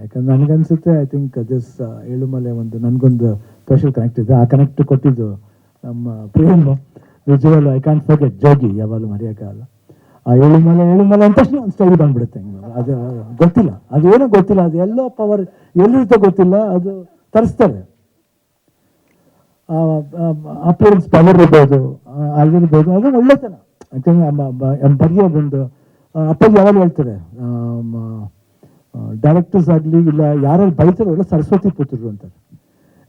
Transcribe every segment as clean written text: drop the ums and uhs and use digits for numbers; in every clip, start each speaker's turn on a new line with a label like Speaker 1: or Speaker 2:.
Speaker 1: ಯಾಕಂದ್ರೆ ನನಗನ್ಸುತ್ತೆ I think this Yelumale ಒಂದು ನನಗೊಂದು ಸ್ಪೆಷಲ್ ಕನೆಕ್ಟ್ ಇದೆ. ಆ ಕನೆಕ್ಟ್ ಕೊಟ್ಟಿದ್ದು ನಮ್ಮ Prem visual. I can forget Jogi, ಯಾವಾಗಲೂ ಮರೆಯೋಕ್ಕಾಗಲ್ಲ. ಆ ಏಳುಮಲೆ ಅಂತ ತಕ್ಷಣ ಒಂದು ಸ್ಟೈಲ್ ಬಂದ್ಬಿಡುತ್ತೆ. ಅದು ಗೊತ್ತಿಲ್ಲ, ಅದೇನೋ ಗೊತ್ತಿಲ್ಲ, ಅದು ಎಲ್ಲೋ ಪವರ್ ಎಲ್ಲಿರುತ್ತೋ ಗೊತ್ತಿಲ್ಲ, ಅದು ತರಿಸ್ತಾರೆ. ಅಪಿಯರೆನ್ಸ್ ಪವರ್ ಇರ್ಬೋದು, ಆಗಿರ್ಬೋದು, ಅದು ಒಳ್ಳೆತನ. ಯಾಕಂದ್ರೆ ಬರೆಯೋದೊಂದು ಅಪ್ಪಾಜಿ ಯಾವಾಗ ಹೇಳ್ತಾರೆ, ಡೈರೆಕ್ಟರ್ಸ್ ಆಗಲಿ ಇಲ್ಲ ಯಾರು ಬೈತಾರೆ ಒಳ್ಳೆ ಸರಸ್ವತಿ ಪುತ್ರರು ಅಂತಾರೆ.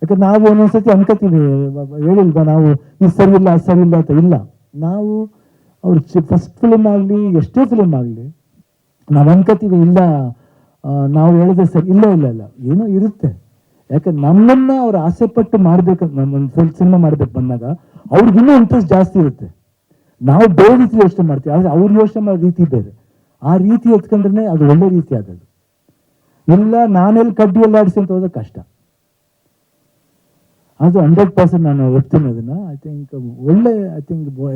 Speaker 1: ಯಾಕಂದ್ರೆ ನಾವು ಒಂದೊಂದ್ಸತಿ ಅನ್ಕೋತೀವಿ, ಹೇಳಿಲ್ವಾ ನಾವು ಇದು ಸರಿ ಇಲ್ಲ ಅದು ಸರಿ ಇಲ್ಲ ಅಂತ. ಇಲ್ಲ, ನಾವು ಅವ್ರ ಫಸ್ಟ್ ಫಿಲ್ಮ್ ಆಗಲಿ ಎಷ್ಟೇ ಫಿಲ್ಮ್ ಆಗಲಿ ನಾವು ಅನ್ಕೋತೀವಿ ಇಲ್ಲ ನಾವು ಹೇಳಿದ್ರೆ ಸರಿ, ಇಲ್ಲ ಇಲ್ಲ ಇಲ್ಲ ಏನೋ ಇರುತ್ತೆ. ಯಾಕಂದ್ರೆ ನಮ್ಮನ್ನ ಅವ್ರು ಆಸೆ ಪಟ್ಟು ಮಾಡ್ಬೇಕು, ನಮ್ಮೊಂದು ಸಿನಿಮಾ ಮಾಡ್ಬೇಕು ಬಂದಾಗ ಅವ್ರಿಗಿನ್ನೂ ಇಂಟ್ರೆಸ್ಟ್ ಜಾಸ್ತಿ ಇರುತ್ತೆ. ನಾವು ಬೇರೆ ರೀತಿ ಯೋಚನೆ ಮಾಡ್ತೀವಿ, ಆದರೆ ಅವ್ರು ಯೋಚನೆ ಮಾಡೋ ರೀತಿ ಬೇರೆ. ಆ ರೀತಿ ಎತ್ಕೊಂಡ್ರೆ ಅದು ಒಳ್ಳೆ ರೀತಿ ಆಗೋದು. ಇಲ್ಲ ನಾನೆಲ್ಲಿ ಕಡ್ಡಿ ಎಲ್ಲ ಆಡಿಸಿ ಅಂತ ಹೋದ್ರೆ ಕಷ್ಟ. ಅದು 100% ನಾನು ಒಪ್ತೀನಿ ಅದನ್ನು. ಐ ಥಿಂಕ್ ಒಳ್ಳೆ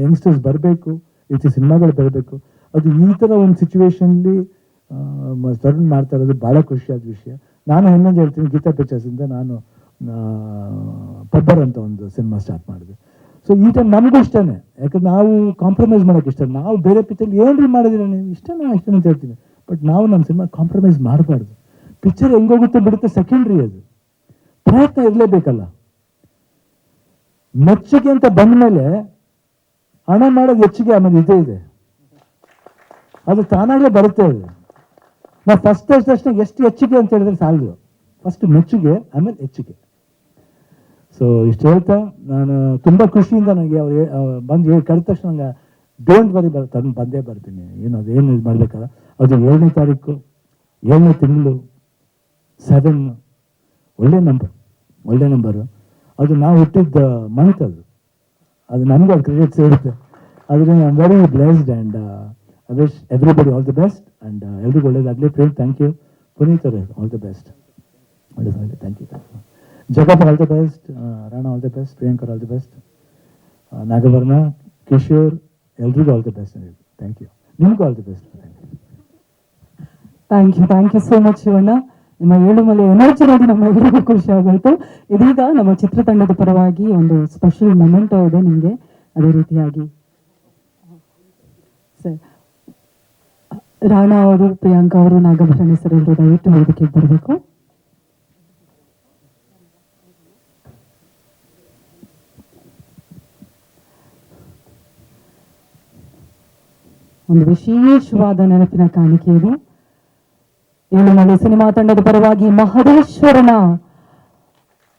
Speaker 1: ಯಂಗ್ಸ್ಟರ್ಸ್ ಬರಬೇಕು, ಈ ಸಿನಿಮಾಗಳು ಬರಬೇಕು. ಅದು ಈ ಥರ ಒಂದು ಸಿಚುವೇಶನ್ಲಿ ತರುಣ್ ಮಾಡ್ತಾ ಇರೋದು ಭಾಳ ಖುಷಿಯಾದ ವಿಷಯ. ನಾನು ಇನ್ನೊಂದು ಹೇಳ್ತೀನಿ, ಗೀತಾ ಪಿಕ್ಚರ್ಸಿಂದ ನಾನು ಪಬ್ಬರ್ ಅಂತ ಒಂದು ಸಿನಿಮಾ ಸ್ಟಾರ್ಟ್ ಮಾಡಿದೆ. ಸೊ ಈ ಟೈಮ್ ನಮಗೂ ಇಷ್ಟನೇ, ಯಾಕಂದ್ರೆ ನಾವು ಕಾಂಪ್ರಮೈಸ್ ಮಾಡೋಕೆ ಇಷ್ಟ. ನಾವು ಬೇರೆ ಪಿಕ್ಚರ್ ಏನ್ರಿ ಮಾಡಿದ್ರೆ ನೀವು ಇಷ್ಟನೇ ಅಂತ ಹೇಳ್ತೀನಿ, ಬಟ್ ನಾವು ನಮ್ಮ ಸಿನಿಮಾ ಕಾಂಪ್ರಮೈಸ್ ಮಾಡಬಾರ್ದು. ಪಿಕ್ಚರ್ ಹೆಂಗೋಗುತ್ತೆ ಬಿಡುತ್ತೆ ಸೆಕೆಂಡ್ರಿ, ಅದು ಪ್ರಯತ್ನ ಇರಲೇಬೇಕಲ್ಲ. ಮೆಚ್ಚುಗೆ ಅಂತ ಬಂದಮೇಲೆ ಹಣ ಮಾಡೋದು ಹೆಚ್ಚಿಗೆ, ಆಮೇಲೆ ಇದೇ ಇದೆ, ಅದು ತಾನಾಗಲೇ ಬರುತ್ತೆ. ಅದು ನಾವು ಫಸ್ಟ್ ತಕ್ಷಣ ಎಷ್ಟು ಹೆಚ್ಚಿಗೆ ಅಂತ ಹೇಳಿದ್ರೆ ಸಾಲದು, ಫಸ್ಟ್ ಮೆಚ್ಚುಗೆ ಆಮೇಲೆ ಹೆಚ್ಚಿಗೆ. ಸೊ ಇಷ್ಟು ಹೇಳ್ತಾ ನಾನು ತುಂಬ ಖುಷಿಯಿಂದ ನನಗೆ ಅವ್ರು ಬಂದು ಕರೆದ ತಕ್ಷಣ ನಂಗೆ ಡೋಂಟ್ ವರಿ ಬಂದೇ ಬರ್ತೀನಿ. ಏನು ಅದೇನು ಇದು ಮಾಡಬೇಕಲ್ಲ, ಅದು 7ನೇ ತಾರೀಕು 7ನೇ ತಿಂಗಳು 7, ಒಳ್ಳೆ ನಂಬರು. ಅದು ನಾವು ಹುಟ್ಟಿದ್ದ ಮಂತ್, ಅದು ನಮಗೂ ಅದು ಕ್ರೆಡಿಟ್ಸ್ ಇರುತ್ತೆ. ಅದರಿಂದ I am very blessed and I wish everybody all the best. And ಎಲ್ರಿಗೂ ಒಳ್ಳೇದಾಗಲಿ. Prem thank you. ಪುನೀತ್ ಅವರೇ ಆಲ್ ದಿ ಬೆಸ್ಟ್. ಒಳ್ಳೇದಾಗಲಿ. Thank you. Jagath all the best. Rana all the best. ಪ್ರಿಯಾಂಕರ್ all the best. Nagavarna, Kishore, ಎಲ್ರಿಗೂ all the best. Thank you. ನಿಮಗೂ all the best.
Speaker 2: Thank you so much Shivanna. ನಿಮ್ಮ ಏಳುಮಲೆ energy ನೋಡಿ ನಮ್ಮೆಲ್ಲರಿಗೂ ಖುಷಿ ಆಗೋಯ್ತು. ಇದೀಗ ನಮ್ಮ ಚಿತ್ರತಂಡದ ಪರವಾಗಿ ಒಂದು ಸ್ಪೆಷಲ್ ಮೊಮೆಂಟ್ ಇದೆ ನಿಮಗೆ. ಅದೇ ರೀತಿಯಾಗಿ ಸರ್ ರಾಣಾ ಅವರು, ಪ್ರಿಯಾಂಕಾ ಅವರು, ನಾಗಭೂಷಣ ಸರ್ ಎಲ್ಲರೂ ದಯವಿಟ್ಟು ವೇದಿಕೆಗೆ ಬರಬೇಕು. ಒಂದು ವಿಶೇಷವಾದ ನೆನಪಿನ ಕಾಣಿಕೆ ಇದು. ಏಳುಮಲೆ ಸಿನಿಮಾ ತಂಡದ ಪರವಾಗಿ ಮಹದೇಶ್ವರನ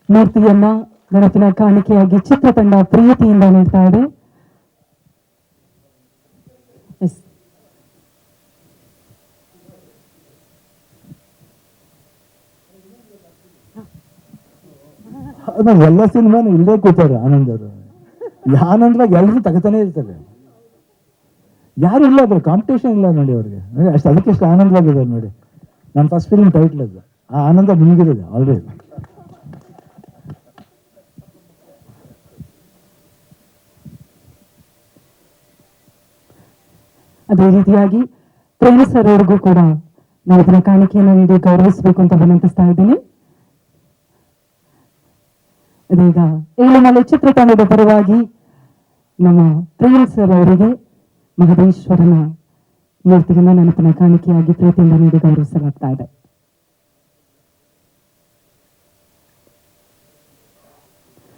Speaker 2: ಮೂರ್ತಿಯನ್ನ ನೆನಪಿನ ಕಾಣಿಕೆಯಾಗಿ ಚಿತ್ರತಂಡ ಪ್ರೀತಿಯಿಂದ ನೀಡ್ತಾ ಇದೆ.
Speaker 1: ಎಲ್ಲ ಸಿನಿಮಾನು ಇಲ್ಲೇ ಕೂತಾರೆ ಆನಂದ್ ಅವರು. ಆನಂದ್ರಾಗ ಎಲ್ಲರೂ ತಗತಾನೆ ಇರ್ತಾರೆ, ಯಾರು ಇಲ್ಲ, ಅದ್ರ ಕಾಂಪಿಟೇಷನ್ ಇಲ್ಲ ನೋಡಿ ಅವ್ರಿಗೆ. ನೋಡಿ ಅಷ್ಟು ಅದಕ್ಕೆ ಎಷ್ಟು ಆನಂದವಾಗಿದ್ದಾರೆ ನೋಡಿ. ನನ್ನ ಫಸ್ಟ್ ಫಿಲ್ಮ್ ಟೈಟ್ಲ್ ಅದು, ಆ ಆನಂದ ನಿಮಗಿರಿದೆ ಆಲ್ರೆಡಿ.
Speaker 2: ಅದೇ ರೀತಿಯಾಗಿ ಪ್ರೇಮ ಸರ್ ಅವ್ರಿಗೂ ಕೂಡ ನಾನು ಇದನ್ನ ಕಾಣಿಕೆಯನ್ನು ನೀಡಿ ಗೌರವಿಸಬೇಕು ಅಂತ ವಿನಂತಿಸ್ತಾ ಇದ್ದೀನಿ. ಇದೀಗ ಏಳುಮಲೆ ಚಿತ್ರತಂಡದ ಪರವಾಗಿ ನಮ್ಮ ಪ್ರೇಮ ಸರ್ ಅವರಿಗೆ ಮಹದೇಶ್ವರನ ಮೂರ್ತಿಯನ್ನು ನೆನಪಿನ ಕಾಣಿಕೆಯಾಗಿ ಪ್ರೀತಿಯಿಂದ ನೀಡಿ ಗೌರವಿಸಲಾಗ್ತಾ ಇದೆ.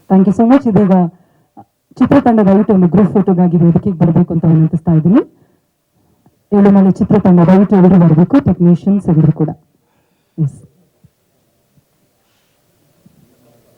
Speaker 2: Thank you so much. ಇದೀಗ ಚಿತ್ರತಂಡ ದಯವಿಟ್ಟು ಒಂದು ಗ್ರೂಪ್ ಫೋಟೋಗಾಗಿ ವೇದಿಕೆಗೆ ಬರಬೇಕು ಅಂತ ವಿನಂತಿಸ್ತಾ ಇದ್ದೀನಿ. ಏಳುಮಲೆ ಚಿತ್ರತಂಡ ದಯವಿಟ್ಟು ಎಲ್ಲರೂ ಬರಬೇಕು, ಟೆಕ್ನಿಷಿಯನ್ಸ್ ಎಲ್ಲರೂ ಕೂಡ. ಎಸ್.